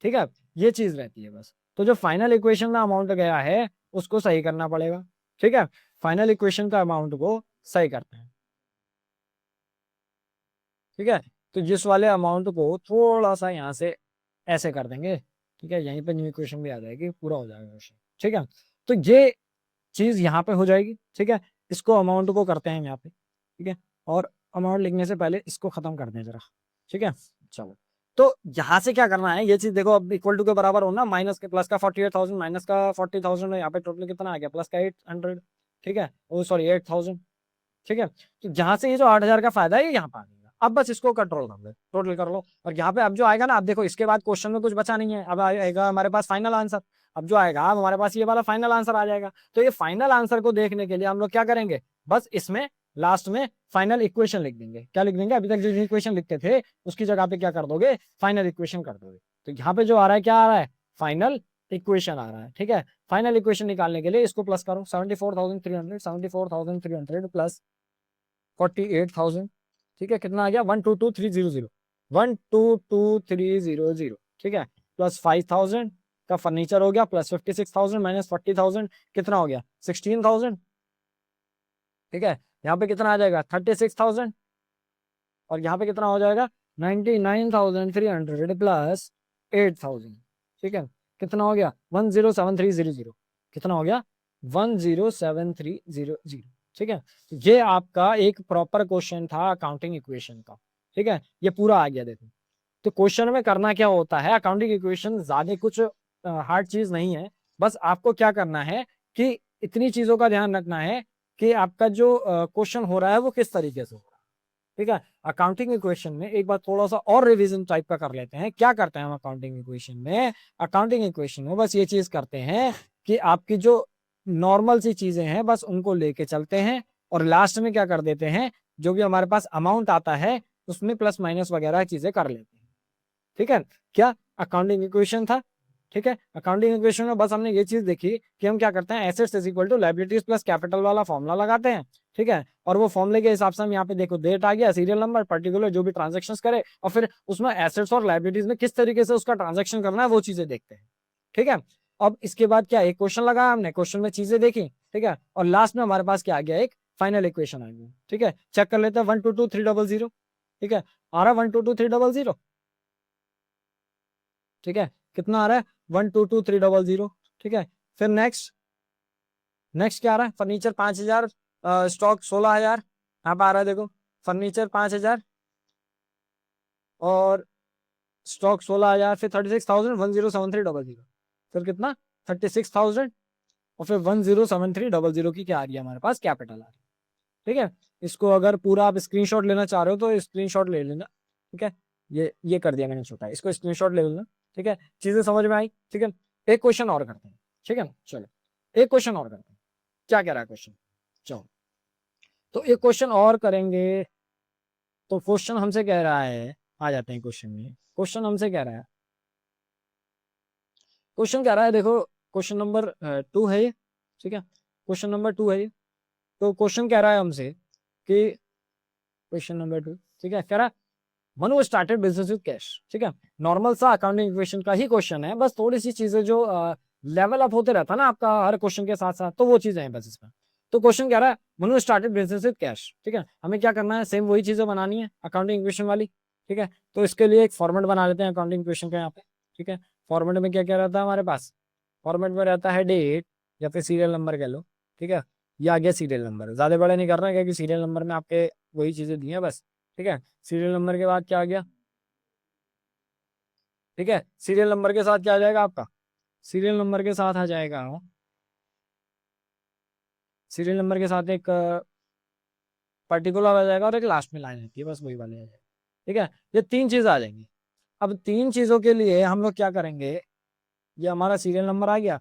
ठीक है, ये चीज रहती है बस। तो जो फाइनल इक्वेशन का अमाउंट गया है उसको सही करना पड़ेगा। ठीक है, फाइनल इक्वेशन का अमाउंट को सही करते हैं। ठीक है, तो जिस वाले अमाउंट को थोड़ा सा यहाँ से ऐसे कर देंगे, ठीक है, यहीं पे न्यू इक्वेशन भी आ जाएगी, पूरा हो जाएगा क्वेश्चन। ठीक है, तो ये चीज यहाँ पे हो जाएगी। ठीक है, इसको अमाउंट को करते हैं यहाँ पे। ठीक है, और अमाउंट लिखने से पहले इसको खत्म कर दें जरा। ठीक है, चलो, तो यहाँ से क्या करना है, ये चीज देखो, अब इक्वल टू के बराबर होना, माइनस के प्लस का 48,000 माइनस का 40,000, यहाँ पे टोटल कितना आ गया, प्लस का 800। ठीक है, ओ सॉरी 8,000। ठीक है, तो जहां से ये जो 8,000 का फायदा है ये यहाँ पर आ जाएगा। अब बस इसको कंट्रोल कर लो, टोटल कर लो, और यहाँ पे अब जो आएगा ना, अब देखो इसके बाद क्वेश्चन में कुछ बचा नहीं है, अब आएगा हमारे पास फाइनल आंसर। अब जो आएगा अब हमारे पास ये वाला फाइनल आंसर आ जाएगा। तो ये फाइनल आंसर को देखने के लिए हम लोग क्या करेंगे, बस इसमें लास्ट में फाइनल इक्वेशन लिख देंगे। क्या लिख देंगे, अभी तक जो इक्वेशन लिखते थे उसकी जगह पे क्या कर दोगे, फाइनल इक्वेशन कर दोगे। तो यहाँ पे जो आ रहा है, क्या आ रहा है, फाइनल इक्वेशन आ रहा है। ठीक है, फाइनल इक्वेशन निकालने के लिए इसको प्लस करो, 74,300, 74,300 प्लस 48,000। ठीक है, कितना आ गया, 122,300, 122,300। ठीक है, प्लस 5,000 का फर्नीचर हो गया, प्लस 56,000 माइनस 40,000 कितना हो गया, 16,000। ठीक है, यहाँ पे कितना आ जाएगा, 36,000। और यहाँ पे कितना हो जाएगा 99,300 प्लस 8,000, ठीक है, कितना हो गया 107300, कितना हो गया 107300, ठीक है। ये आपका एक प्रॉपर क्वेश्चन था अकाउंटिंग इक्वेशन का, ठीक है, ये पूरा आ गया। देखो तो क्वेश्चन में करना क्या होता है, अकाउंटिंग इक्वेशन ज्यादा कुछ हार्ड चीज नहीं है, बस आपको क्या करना है कि इतनी चीजों का ध्यान रखना है कि आपका जो क्वेश्चन हो रहा है वो किस तरीके से हो रहा है, ठीक है। अकाउंटिंग इक्वेशन में एक बार थोड़ा सा और रिवीजन टाइप का कर लेते हैं। क्या करते हैं हम अकाउंटिंग इक्वेशन में, अकाउंटिंग इक्वेशन में बस ये चीज करते हैं कि आपकी जो नॉर्मल सी चीजें हैं बस उनको लेके चलते हैं, और लास्ट में क्या कर देते हैं, जो भी हमारे पास अमाउंट आता है उसमें प्लस माइनस वगैरह चीजें कर लेते हैं, ठीक है। क्या अकाउंटिंग इक्वेशन था, ठीक है। अकाउंटिंग इक्वेशन में बस हमने ये चीज देखी कि हम क्या करते हैं, assets is equal to liabilities plus capital वाला फॉर्मूला लगाते हैं, ठीक है। और वो फॉर्मूले के हिसाब से हम यहाँ पे देखो डेट आ गया, सीरियल नंबर, पर्टिकुलर जो भी ट्रांजेक्शन करे, और फिर उसमें एसेट्स और लायबिलिटीज में किस तरीके से उसका ट्रांजेक्शन करना है वो चीजें देखते हैं, ठीक है। अब इसके बाद क्या, एक क्वेश्चन लगाया हमने, क्वेश्चन में चीजें देखी, ठीक है, और लास्ट में हमारे पास क्या आ गया, एक फाइनल इक्वेशन आ गया, ठीक है। चेक कर लेते हैं 1222300, ठीक है, आ रहा 1222300, ठीक है, कितना आ रहा है 1222300, ठीक है। फिर नेक्स्ट क्या आ रहा है, फर्नीचर 5000, स्टॉक 16000, यहाँ पे आ रहा है देखो, फर्नीचर 5000 और स्टॉक 16000, फिर 36,000 फिर कितना 36,000, और फिर 107300 की क्या आ रही है हमारे पास, कैपिटल आ रही है, ठीक है। इसको अगर पूरा आप स्क्रीनशॉट लेना चाह रहे हो तो स्क्रीनशॉट ले लेना, ठीक है। ये कर दिया मैंने छोटा, इसको स्क्रीनशॉट ले लेना, ठीक है। चीजें समझ में आई, ठीक है। एक क्वेश्चन और करते हैं, ठीक है, चलो एक क्वेश्चन और करते हैं। क्या कह रहा है क्वेश्चन, चलो तो एक क्वेश्चन और करेंगे। तो क्वेश्चन हमसे कह रहा है, आ जाते हैं क्वेश्चन में। क्वेश्चन हमसे कह रहा है, क्वेश्चन कह रहा है, देखो क्वेश्चन नंबर 2 है ये, ठीक है, क्वेश्चन नंबर 2 है ये। तो क्वेश्चन कह रहा है हमसे कि क्वेश्चन नंबर 2, ठीक है, कह रहा है Manu started business with cash, ठीक है। नॉर्मल सा अकाउंटिंग इक्वेशन का ही क्वेश्चन है, बस थोड़ी सी चीजें जो लेवल अप होते रहता है ना आपका हर क्वेश्चन के साथ साथ, तो वो चीजें हैं बस इसमें। तो क्वेश्चन कह रहा है Manu started business with cash, ठीक है, हमें क्या करना है, सेम वही चीजें बनानी है अकाउंटिंग इक्वेशन वाली, ठीक है। तो इसके लिए एक फॉर्मेट बना लेते हैं अकाउंटिंग इक्वेशन का यहाँ पे, ठीक है। फॉर्मेट में क्या क्या रहता है हमारे पास, फॉर्मेट में रहता है डेट या फिर सीरियल नंबर कह लो, ठीक है। ये आ गया सीरियल नंबर, ज्यादा बड़ा नहीं करना है क्योंकि सीरियल नंबर में आपके वही चीजें दी हैं बस, ठीक है। सीरियल नंबर के बाद क्या आ गया, ठीक है, सीरियल नंबर के साथ क्या आ जाएगा आपका, सीरियल नंबर के साथ आ जाएगा, सीरियल नंबर के साथ एक पर्टिकुलर आ जाएगा और एक लास्ट में लाइन रहती है, बस वही वाले आ जाएगा, ठीक है। ये तीन चीज आ जाएंगी। अब तीन चीजों के लिए हम लोग क्या करेंगे, ये हमारा सीरियल नंबर आ गया,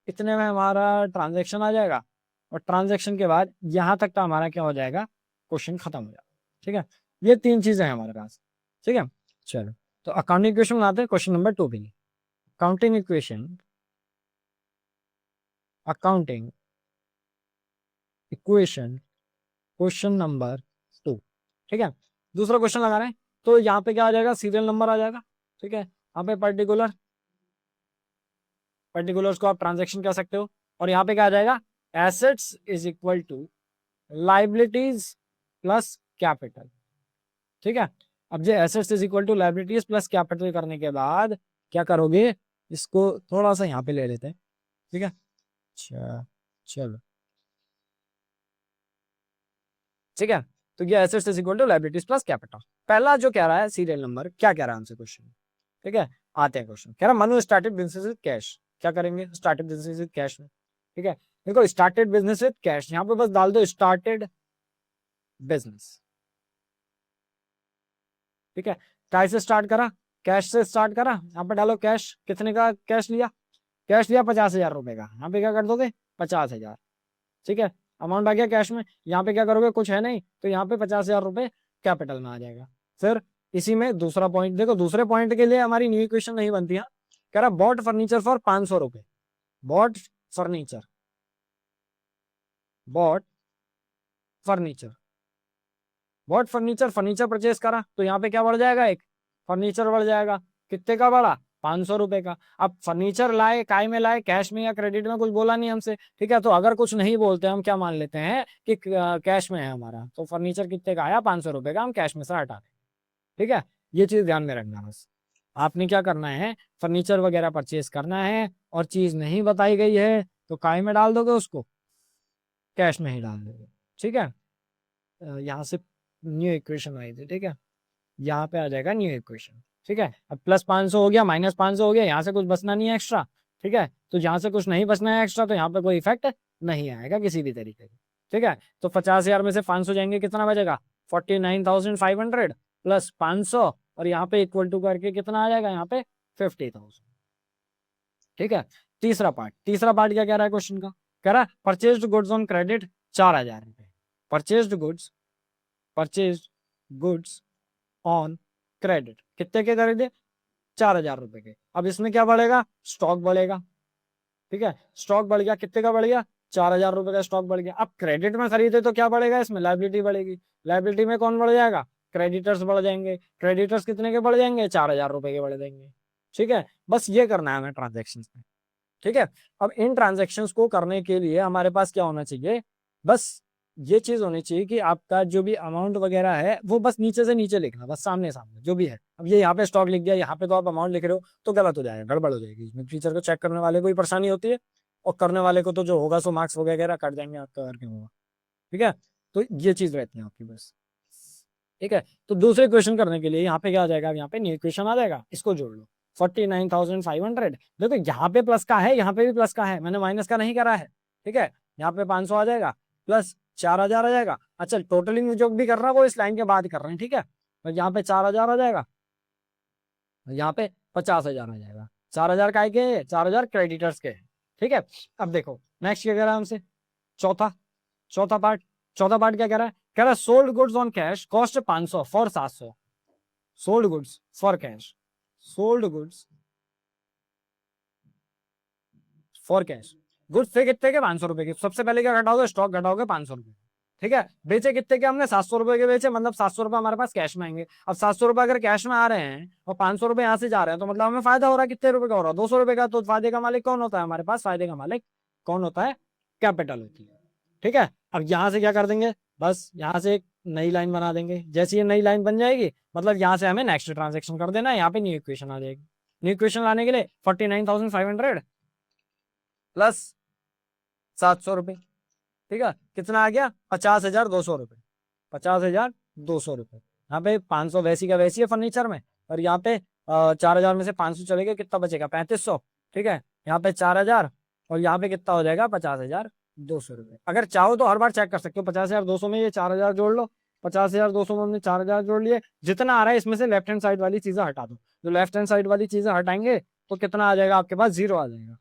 इतने में हमारा ट्रांजेक्शन आ जाएगा, और ट्रांजेक्शन के बाद यहाँ तक का हमारा क्या हो जाएगा, क्वेश्चन खत्म हो जाएगा, ठीक है। ये तीन चीजें हैं हमारे पास, ठीक है। चलो तो अकाउंटिंग इक्वेशन बनाते हैं क्वेश्चन नंबर 2 के लिए। Accounting equation, accounting equation question number 2, ठीक है। दूसरा क्वेश्चन लगा रहे हैं, तो यहाँ पे क्या आ जाएगा, सीरियल नंबर आ जाएगा, ठीक है। यहाँ पे पर्टिकुलर्स को आप ट्रांजेक्शन कह सकते हो, और यहाँ पे क्या आ जाएगा, assets is equal to liabilities plus capital, ठीक है। अब जो assets is equal to liabilities plus capital करने के बाद क्या करोगे, इसको थोड़ा सा यहाँ पे ले लेते हैं, ठीक है। अच्छा चलो, ठीक है। तो ये assets is equal to liabilities plus capital. पहला जो कह रहा है सीरियल नंबर, क्या कह रहा है हमसे क्वेश्चन, ठीक है। आते हैं क्वेश्चन, कह रहा है Manu started business with cash, क्या करेंगे, स्टार्टेड बिजनेस विद कैश में, ठीक है। देखो स्टार्टेड बिजनेस विद कैश, यहाँ पे बस डाल दो स्टार्टेड बिजनेस, ठीक है। काय से स्टार्ट करा, कैश से स्टार्ट करा, यहाँ पे डालो कैश, कितने का कैश लिया, कैश लिया 50,000 रुपए का, यहाँ पे क्या कर दोगे 50,000, ठीक है। अमाउंट आ गया कैश में, यहाँ पे क्या करोगे, कुछ है नहीं, तो यहाँ पे 50,000 रुपए कैपिटल में आ जाएगा। फिर इसी में दूसरा पॉइंट देखो, दूसरे पॉइंट के लिए हमारी न्यू इक्वेशन नहीं बनती है। कह रहा बॉट फर्नीचर फॉर 500 रुपए, bought furniture, bought furniture, bought furniture, furniture purchase करा, तो यहाँ पे क्या बढ़ जाएगा, एक फर्नीचर बढ़ जाएगा, कितने का बढ़ा 500 रुपए का। अब फर्नीचर लाए, काय में लाए, कैश में या क्रेडिट में, कुछ बोला नहीं हमसे, ठीक है। तो अगर कुछ नहीं बोलते हम क्या मान लेते हैं कि कैश में है हमारा, तो फर्नीचर कितने का आया 500 रुपए का, हम कैश में से हटा दें, ठीक है, ये चीज ध्यान में रखना बस। आपने क्या करना है, फर्नीचर वगैरह परचेज करना है और चीज नहीं बताई गई है तो काय में डाल दोगे उसको, कैश में ही डाल दोगे। ठीक है, यहाँ से न्यू इक्वेशन आई थी, ठीक है, यहाँ पे आ जाएगा न्यू इक्वेशन। ठीक है, अब प्लस 500 हो गया, माइनस 500 हो गया, यहाँ से कुछ बचना नहीं है एक्स्ट्रा। ठीक है, तो यहाँ से कुछ नहीं बचना है एक्स्ट्रा तो यहाँ पे कोई इफेक्ट नहीं आएगा किसी भी तरीके का। ठीक है, तो 50,000 में से 500 जाएंगे, कितना बचेगा, 49,500 प्लस 500 और यहाँ पे इक्वल टू करके कितना आ जाएगा, यहाँ पे 50,000। ठीक है, तीसरा पार्ट क्या कह रहा है क्वेश्चन का, कह रहा है परचेज्ड गुड्स ऑन क्रेडिट 4,000 रुपए। परचेज्ड गुड्स ऑन क्रेडिट कितने के खरीदे, 4,000 रुपए के। अब इसमें क्या बढ़ेगा, स्टॉक बढ़ेगा। ठीक है, स्टॉक बढ़ गया, कितने का बढ़ गया, 4,000 रुपए का स्टॉक बढ़ गया। अब क्रेडिट में खरीदे तो क्या बढ़ेगा, इसमें लायबिलिटी बढ़ेगी। लायबिलिटी में कौन बढ़ जाएगा, क्रेडिटर्स बढ़ जाएंगे। क्रेडिटर्स कितने के बढ़ जाएंगे, 4,000 रुपए के बढ़ जाएंगे। ठीक है, बस ये करना है हमें ट्रांजेक्शन में। ठीक है, अब इन ट्रांजेक्शन को करने के लिए हमारे पास क्या होना चाहिए, बस ये चीज होनी चाहिए कि आपका जो भी अमाउंट वगैरह है वो बस नीचे से नीचे लिखना, बस सामने सामने जो भी है। अब ये यहाँ पे स्टॉक लिख दिया, यहाँ पे तो आप अमाउंट लिख रहे हो तो गलत हो जाएगा, गड़बड़ हो जाएगी इसमें, टीचर को चेक करने वाले को ही परेशानी होती है और करने वाले को तो जो होगा सो मार्क्स वगैरह कट जाएंगे आपका, और क्या होगा। ठीक है, तो ये चीज रहती है आपकी बस। ठीक है, तो दूसरे क्वेश्चन करने के लिए यहाँ पे क्या आ जाएगा, यहाँ पे न्यू इक्वेशन आ जाएगा, इसको जोड़ लो 49,500। देखो यहाँ पे प्लस का है, यहाँ पे भी प्लस का है, मैंने माइनस का नहीं करा है। ठीक है, यहाँ पे 500 आ जाएगा प्लस 4,000 आ जाएगा। अच्छा, टोटलिंग जो भी कर रहा है वो इस लाइन के बाद कर रहे हैं। ठीक है, तो यहाँ पे 4,000 आ जाएगा, यहाँ पे 50,000 आ जाएगा। 4,000 का के, 4,000 क्रेडिटर्स के। ठीक है, अब देखो नेक्स्ट क्या कह रहा है हमसे, चौथा चौथा पार्ट चौथा पार्ट क्या कह रहा है, कह रहा है sold goods on cash cost 500 for 700। Sold goods for cash, sold goods for cash, goods थे कितने के, 500 रुपए के। सबसे पहले क्या घटाओगे, स्टॉक घटाओगे 500 रुपए। ठीक है, बेचे कितने के हमने, 700 रुपए के बेचे, मतलब 700 रुपए हमारे पास कैश में आएंगे। अब 700 रुपए अगर कैश में आ रहे हैं और 500 रुपए यहाँ से जा रहे हैं तो मतलब हमें फायदा हो रहा है, कितने रुपए का हो रहा है, 200 रुपए का। तो फायदे का मालिक कौन होता है हमारे पास, फायदे का मालिक कौन होता है, कैपिटल होती है। ठीक है, अब यहाँ से क्या कर देंगे, बस यहाँ से एक नई लाइन बना देंगे। जैसे ये नई लाइन बन जाएगी मतलब यहाँ से हमें नेक्स्ट ट्रांजेक्शन कर देना है, यहाँ पे न्यू इक्वेशन आ जाएगी। न्यू इक्वेशन लाने के लिए 49,500 प्लस 700 रुपए। ठीक है, कितना आ गया, 50,200 रुपए। 50,200 रुपए, यहाँ पे 500 वैसी का वैसी है फर्नीचर में, और यहाँ पे 4,000 में से 500 चले गए, कितना बचेगा, 3,500। ठीक है, यहाँ पे 4,000 और यहाँ पे कितना हो जाएगा, 50,200 रुपए। अगर चाहो तो हर बार चेक कर सकते हो, 50,200 में ये 4,000 जोड़ लो, 50,200 में हमने 4,000 जोड़ लिए, जितना आ रहा है इसमें से लेफ्ट हैंड साइड वाली चीजें हटा दो। जो लेफ्ट हैंड साइड वाली चीजें हटाएंगे तो कितना आ जाएगा आपके पास, 0 आ जाएगा।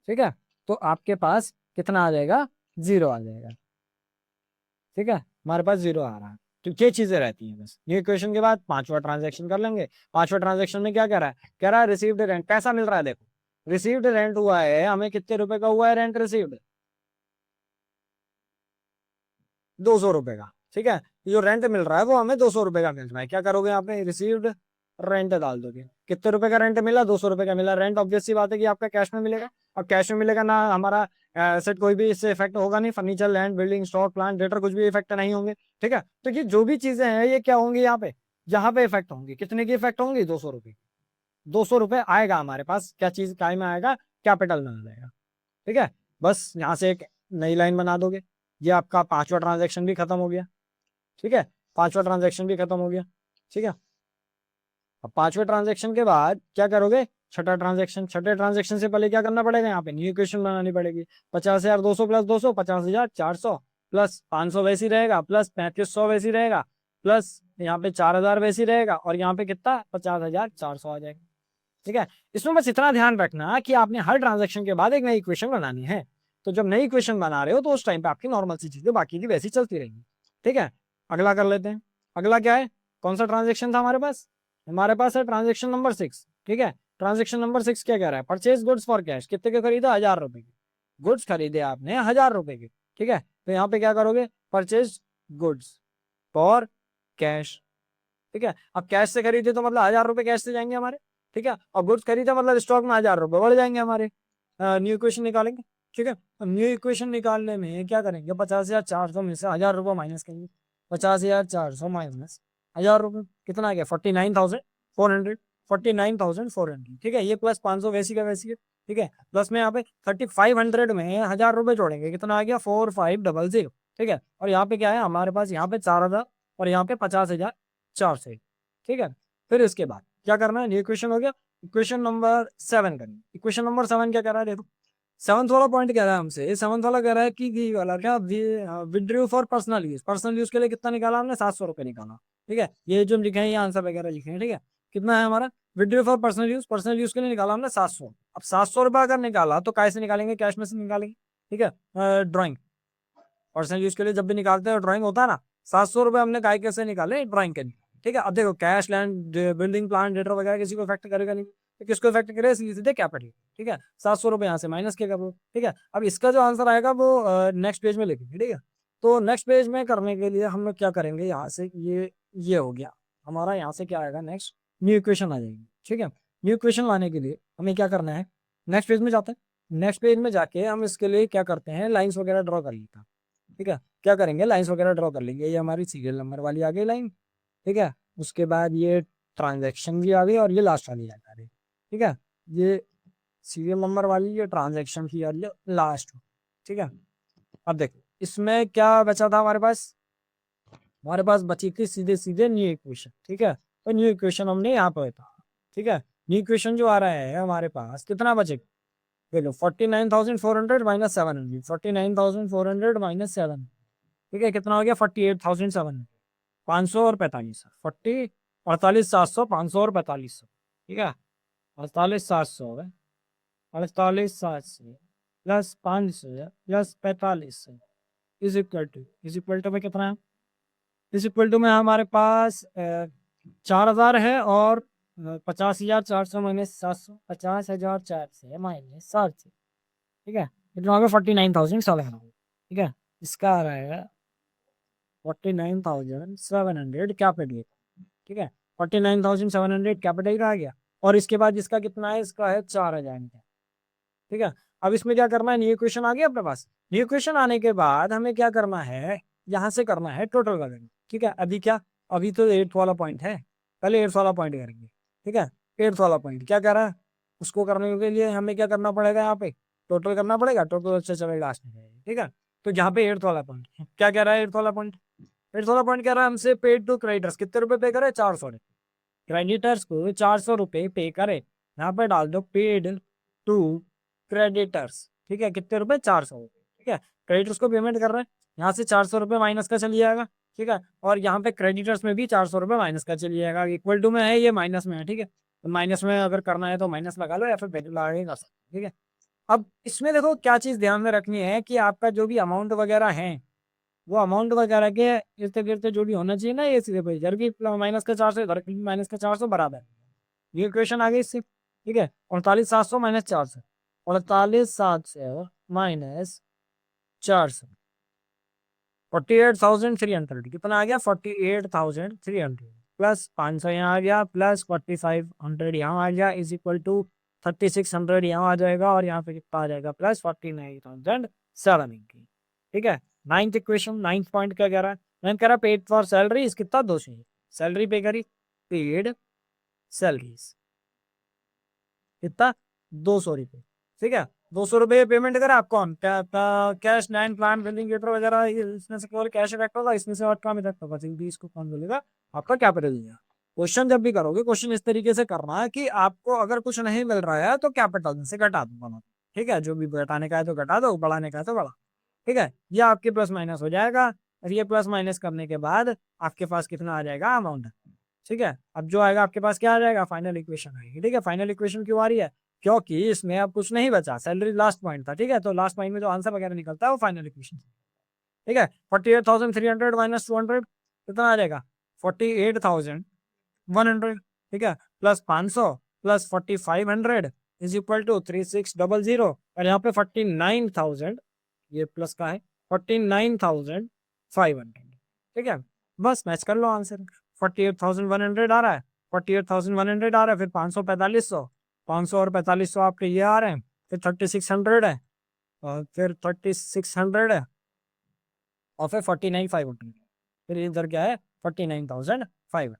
ठीक है, तो आपके पास कितना आ जाएगा, 0 आ जाएगा। ठीक है, हमारे पास 0 आ रहा है। तो ये चीजें रहती हैं बस। ये क्वेश्चन के बाद पांचवा ट्रांजैक्शन कर लेंगे। पांचवा ट्रांजैक्शन में क्या कह रहा है, कह रहा है रिसीव्ड रेंट, पैसा मिल रहा है। देखो रिसीव्ड रेंट हुआ है हमें, कितने रुपए का हुआ है रेंट रिसीव्ड, 200 रुपए का। ठीक है, जो रेंट मिल रहा है वो हमें 200 रुपए का मिल रहा है। क्या करोगे, यहाँ पे रिसीव्ड रेंट डाल दोगे। कितने रुपए का रेंट मिला, 200 रुपए का मिला। रेंट ऑब्वियस सी बात है कि आपका कैश में मिलेगा, और कैश में मिलेगा ना, हमारा एसेट कोई भी इससे इफेक्ट होगा नहीं, furniture, land, building, stock, plant, debtor कुछ भी इफेक्ट नहीं होंगे। ठीक है, तो ये जो भी चीजें हैं ये क्या होंगी, यहाँ पे इफेक्ट होंगी। कितने की इफेक्ट होंगी, 200 रुपए। 200 रुपए आएगा हमारे पास, क्या चीज काय में आएगा, कैपिटल में आ जाएगा। ठीक है, बस यहाँ से एक नई लाइन बना दोगे। ये आपका पांचवा ट्रांजेक्शन भी खत्म हो गया। ठीक है, पांचवा ट्रांजेक्शन भी खत्म हो गया। ठीक है, अब पांचवें ट्रांजेक्शन के बाद क्या करोगे, छठा ट्रांजेक्शन। छठे ट्रांजेक्शन से पहले क्या करना पड़ेगा, यहाँ पे न्यू इक्वेशन बनानी पड़ेगी। 50,200 प्लस 200, 50,400 प्लस 500 वैसी रहेगा, प्लस 3,500 वैसी रहेगा, प्लस यहाँ पे 4,000 वैसी रहेगा, और यहाँ पे कितना, 50,400 आ जाएगा। ठीक है, इसमें बस इतना ध्यान रखना कि आपने हर ट्रांजेक्शन के बाद एक नई इक्वेशन बनानी है। तो जब नई इक्वेशन बना रहे हो तो उस टाइम पे आपकी नॉर्मल सी चीजें बाकी की वैसी चलती रहेंगी। ठीक है, अगला कर लेते हैं। अगला क्या है, कौन सा ट्रांजेक्शन था हमारे पास, हमारे पास है ट्रांजेक्शन नंबर 6। ठीक है, ट्रांजेक्शन नंबर 6 क्या कह रहा है, परचेज गुड्स फॉर कैश, कितने के खरीदा, 1,000 रुपए के। गुड्स खरीदे आपने 1,000 रुपए के। ठीक है, तो यहाँ पे क्या करोगे, परचेज गुड्स फॉर कैश। ठीक है, अब कैश से खरीदे तो मतलब 1,000 रुपए कैश से जाएंगे हमारे। ठीक है, और गुड्स खरीदा मतलब स्टॉक में 1,000 रुपए बढ़ जाएंगे हमारे। न्यू इक्वेशन निकालेंगे। ठीक है। अब न्यू इक्वेशन निकालने में क्या करेंगे, 50,400 में से 1,000 रुपये माइनस करेंगे। 50,400 माइनस 1,000 रुपये कितना आ गया, 49,400। 49,400, ठीक है। ये प्लस 500 वैसी का वैसी है, ठीक है। प्लस में यहाँ पे 3,500 में 1,000 रुपये जोड़ेंगे, कितना आ गया, 4,500, ठीक है। और यहाँ पे क्या है हमारे पास, यहाँ पे 4,000 और यहाँ पे 50,400, ठीक है। फिर इसके बाद क्या करना है, ये इक्वेशन हो गया। इक्वेशन नंबर 7 करेंगे। इक्वेशन नंबर 7 क्या कह रहा है, देखो सेवंथ वाला पॉइंट कह रहा है हमसे, सेवंथ वाला कह रहा है कि ये वाला क्या, withdrew for personal use. Personal use के लिए कितना निकाला हमने, 700 रुपये निकाला, ठीक है। ये जो लिखे हैं ये आंसर वगैरह लिखे हैं, ठीक है। कितना है हमारा विड्रू फॉर पर्सनल यूज के लिए निकाला हमने 700। अब 700 रुपये अगर निकाला तो कैसे निकालेंगे, कैश में से निकालेंगे, ठीक है। ड्राइंग पर्सनल यूज के लिए जब भी निकालते हैं ड्राइंग होता है ना, 700 रुपये हमने काय कैसे निकाले, ड्राइंग के लिए, ठीक है। अब देखो cash, land, building, plant, debtor वगैरह किसी को इफेक्ट करेगा नहीं, तो किसको इफेक्ट करेगा, सीधे कैपिटल, ठीक है। 700 रुपये यहाँ से माइनस किया वो, ठीक है। अब इसका जो आंसर आएगा वो नेक्स्ट पेज में लिखेंगे, ठीक है। तो नेक्स्ट पेज में करने के लिए हम लोग क्या करेंगे, यहाँ से ये हो गया हमारा, यहाँ से क्या आएगा, नेक्स्ट न्यू इक्वेशन आ जाएगी, ठीक है। न्यू इक्वेशन लाने के लिए हमें क्या करना है, नेक्स्ट पेज में जाते हैं। नेक्स्ट पेज में जाके हम इसके लिए क्या करते हैं, लाइन्स वगैरह ड्रॉ कर लेते हैं, ठीक है। क्या करेंगे, लाइन्स वगैरह ड्रॉ कर लेंगे। ये हमारी सीरियल नंबर वाली आ गई लाइन, ठीक है। उसके बाद ये ट्रांजैक्शन भी आ गई और ये लास्ट वाली आ गई, ठीक है। ये सीरियल नंबर वाली, ये ट्रांजैक्शन की आ रही है लास्ट, ठीक है। अब देखो इसमें क्या बचा था हमारे पास बची थी सीधे सीधे न्यू इक्वेशन, ठीक है। तो न्यू इक्वेशन हमने यहाँ पे था, ठीक है। न्यू इक्वेशन जो आ रहा है हमारे पास कितना बचेगा, देखो 49,400 माइनस 700, 49,400 माइनस 700, ठीक है। कितना हो गया, 48,700, 500 और 45, 48,700, 500 और 4500, ठीक है। 48,700 है, 48,700 plus 500 plus 4500 is equal to में कितना है, इज इक्वल टू में हमारे पास 4,000 है और 50,400 माइनस 700, 50,400 माइनस 700, ठीक है। कितना हो गया, 49,700, ठीक है। इसका आ रहा है 49,700 कैपिटल, ठीक है। 49,700 कैपिटल आ गया। और इसके बाद इसका कितना है, इसका है 4,000 का, ठीक है। अब इसमें क्या करना है, न्यू इक्वेशन आ गया अपने पास। न्यू इक्वेशन आने के बाद हमें क्या करना है, यहाँ से करना है टोटल वैल्यू, ठीक है। अभी क्या, अभी तो 8th वाला पॉइंट है, पहले 8th वाला पॉइंट करेंगे, ठीक है। 8th वाला पॉइंट क्या कह रहा है, उसको करने के लिए हमें क्या करना पड़ेगा, यहाँ पे टोटल करना पड़ेगा, टोटल अच्छे चलेगा लास्ट में, ठीक है। तो यहाँ पे 8th वाला पॉइंट क्या कह रहा है, 8th वाला पॉइंट, 8th वाला पॉइंट कह रहा है हमसे पेड टू क्रेडिटर्स, कितने रुपए पे करे, 400, क्रेडिटर्स को 400 रुपये पे करे, यहाँ पे डाल दो पेड टू क्रेडिटर्स, ठीक है। कितने रुपए, 400, ठीक है। क्रेडिटर्स को पेमेंट कर रहे हैं, यहाँ से 400 रुपये माइनस का चली जाएगा, ठीक है। और यहाँ पे क्रेडिटर्स में भी 400 रुपये माइनस का चली जाएगा, इक्वल टू में है, ये माइनस में है, ठीक है। तो माइनस में अगर करना है तो माइनस लगा लो या फिर पेड लगा के कर सकते, ठीक है। अब इसमें देखो क्या चीज ध्यान में रखनी है कि आपका जो भी अमाउंट वगैरह है, वो अमाउंट वगैरह के इर्द गिर्द जो भी होना चाहिए ना, ये सीधे पे इधर भी माइनस का 400, इधर भी माइनस का 400 बराबर, ये इक्वेशन आ गई इससे, ठीक है। 48,700 माइनस 400, 48,700 माइनस 400, 48,300, कितना आ गया, 48,300 प्लस 500 यहाँ आ गया, प्लस 4,500 यहाँ आ गया, इज इक्वल टू 3,600 यहाँ आ जाएगा, और यहाँ पे कितना आ जाएगा, प्लस 49,700, ठीक है। नाइन्थ इक्वेशन, नाइन्थ पॉइंट क्या कह रहा है, नाइन्थ कह रहा है पेड फॉर सैलरी इस कितना, 200, सैलरी पे करी, पेड सैलरीज कितना, 200 रुपये, ठीक है। 200 रुपये पेमेंट करा आप, कौन कैश, लैंड, प्लान, बिल्डिंग वगैरह, इसमें से केवल कैश इफेक्ट होगा, इसमें से और काम इफेक्ट होगा, इसको कौन बोलेगा, आपका कैपिटल दिया। क्वेश्चन जब भी करोगे, क्वेश्चन इस तरीके से करना है कि आपको अगर कुछ नहीं मिल रहा है तो कैपिटल से घटा दूंगा, ठीक है। जो भी घटाने का है तो घटा दो, बढ़ाने का है तो बढ़ा, ठीक है। ये आपके प्लस माइनस हो जाएगा, और ये प्लस माइनस करने के बाद आपके पास कितना आ जाएगा, अमाउंट, ठीक है। अब जो आएगा आपके पास क्या आ जाएगा, फाइनल इक्वेशन आएगी, ठीक है। फाइनल इक्वेशन क्यों आ रही है, क्योंकि इसमें अब कुछ नहीं बचा, सैलरी लास्ट पॉइंट था, ठीक है। तो लास्ट पॉइंट में जो आंसर वगैरह निकलता है वो फाइनल इक्वेशन, ठीक है। 48,300 माइनस 200 कितना आ जाएगा, 48,100, ठीक है। Plus 500 plus 4,500 is equal to 3,600, और यहाँ पे 49,000, ये प्लस का है, 49,500, ठीक है। बस मैच कर लो आंसर, 48,100 आ रहा है, 48,100 आ रहा है, फिर 500, 4500, 500 और 4500 आपके ये आ रहे हैं, फिर 3,600 है, और फिर 3600 है और फिर 49,500, फिर इधर क्या है 49,500।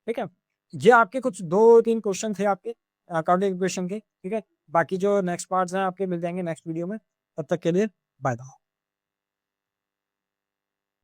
ठीक है, ये आपके कुछ 2-3 क्वेश्चन थे आपके अकाउंटिंग इक्वेशन के। ठीक है, बाकी जो नेक्स्ट पार्ट्स हैं आपके मिल जाएंगे नेक्स्ट वीडियो में। तब तक के लिए बाय बाय।